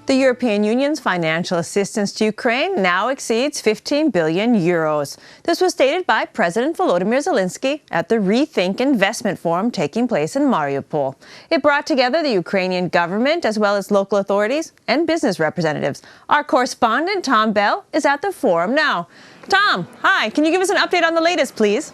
The European Union's financial assistance to Ukraine now exceeds 15 billion euros. This was stated by President Volodymyr Zelensky at the Rethink Investment Forum taking place in Mariupol. It brought together the Ukrainian government as well as local authorities and business representatives. Our correspondent Tom Bell is at the forum now. Tom, hi. Can you give us an update on the latest, please?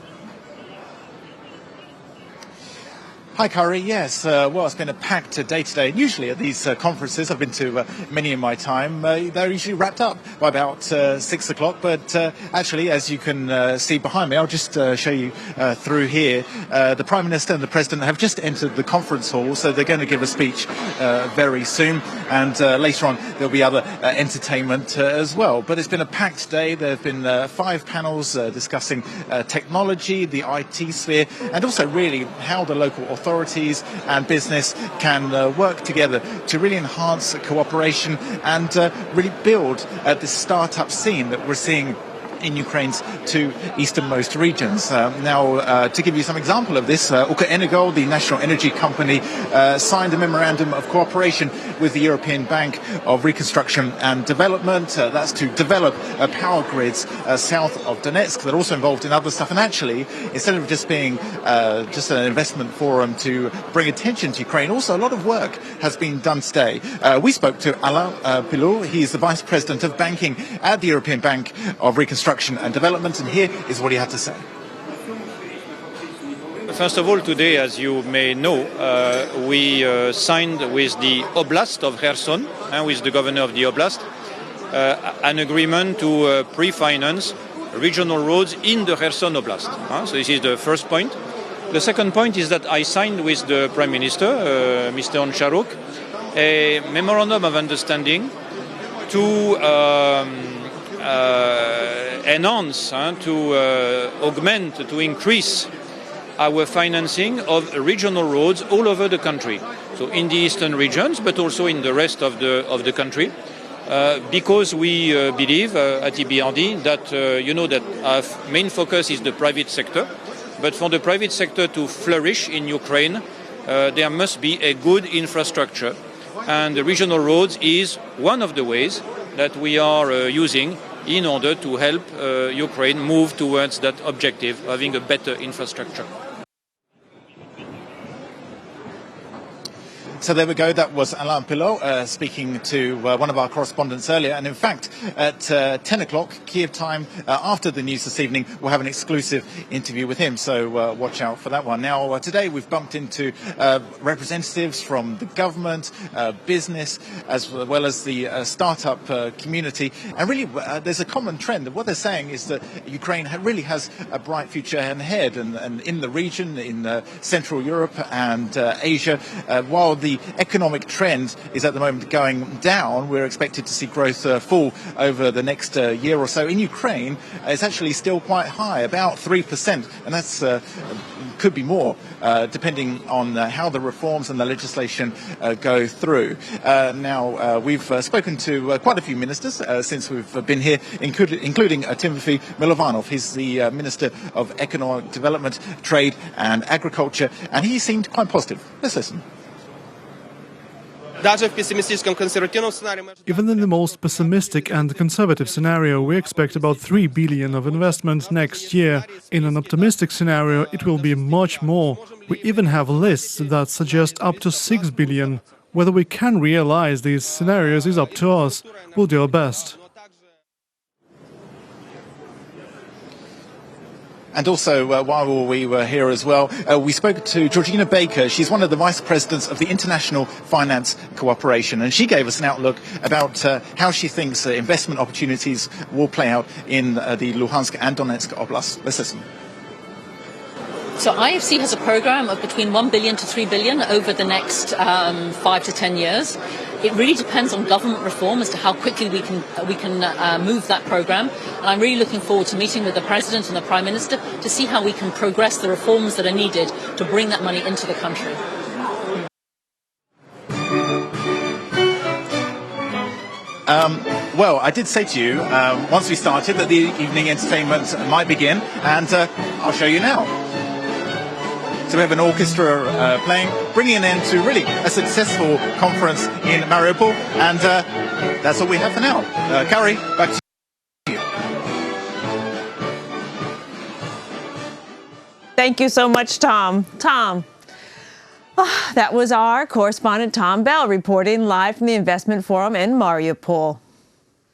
Hi, Kari. Yes, well, it's been a packed day today. Usually at these conferences, I've been to many in my time, they're usually wrapped up by about 6 o'clock. But actually, as you can see behind me, I'll just show you through here. The Prime Minister and the President have just entered the conference hall, so they're going to give a speech very soon. And later on, there'll be other entertainment as well. But it's been a packed day. There have been 5 panels discussing technology, the IT sphere, and also really how the local authorities and business can work together to really enhance cooperation and really build this startup scene that we're seeing in Ukraine's 2 easternmost regions. Now, to give you some example of this, Ukrenergo, the national energy company, signed a memorandum of cooperation with the European Bank of Reconstruction and Development. That's to develop power grids south of Donetsk. They're also involved in other stuff. And actually, instead of just being just an investment forum to bring attention to Ukraine, also a lot of work has been done today. We spoke to Alain Pilot. He's the Vice President of Banking at the European Bank of Reconstruction and Development, and here is what he had to say. First of all, today, as you may know, we signed with the Oblast of Kherson and with the governor of the Oblast an agreement to pre-finance regional roads in the Kherson Oblast. So this is the first point. The second point is that I signed with the Prime Minister, Mr. Oncharuk, a memorandum of understanding to enhance, to augment, to increase our financing of regional roads all over the country. So in the eastern regions, but also in the rest of the country, because we believe at EBRD that that our main focus is the private sector. But for the private sector to flourish in Ukraine, there must be a good infrastructure, and the regional roads is one of the ways that we are using in order to help Ukraine move towards that objective, having a better infrastructure. So there we go. That was Alain Pilot speaking to one of our correspondents earlier. And in fact, at 10 o'clock Kiev time, after the news this evening, we'll have an exclusive interview with him. So watch out for that one. Now, today we've bumped into representatives from the government, business, as well as the startup community. And really, there's a common trend. What they're saying is that Ukraine really has a bright future ahead. And in the region, in Central Europe and Asia, while the economic trend is at the moment going down, we're expected to see growth fall over the next year or so. In Ukraine, it's actually still quite high, about 3%, and that's could be more, depending on how the reforms and the legislation go through. Now, we've spoken to quite a few ministers since we've been here, including Timothy Milovanov. He's the Minister of Economic Development, Trade and Agriculture, and he seemed quite positive. Let's listen. Even in the most pessimistic and conservative scenario, we expect about 3 billion of investment next year. In an optimistic scenario, it will be much more. We even have lists that suggest up to 6 billion. Whether we can realize these scenarios is up to us. We'll do our best. And also, while we were here as well, we spoke to Georgina Baker. She's one of the vice presidents of the International Finance Cooperation, and she gave us an outlook about how she thinks investment opportunities will play out in the Luhansk and Donetsk Oblast. Let's listen. So IFC has a program of between 1 billion to 3 billion over the next 5 to 10 years. It really depends on government reform as to how quickly we can move that program. And I'm really looking forward to meeting with the President and the Prime Minister to see how we can progress the reforms that are needed to bring that money into the country. Well, I did say to you once we started that the evening entertainment might begin, and I'll show you now. So we have an orchestra playing, bringing an end to really a successful conference in Mariupol. And that's all we have for now. Carrie, back to you. Thank you so much, Tom. Tom. That was our correspondent Tom Bell reporting live from the Investment Forum in Mariupol.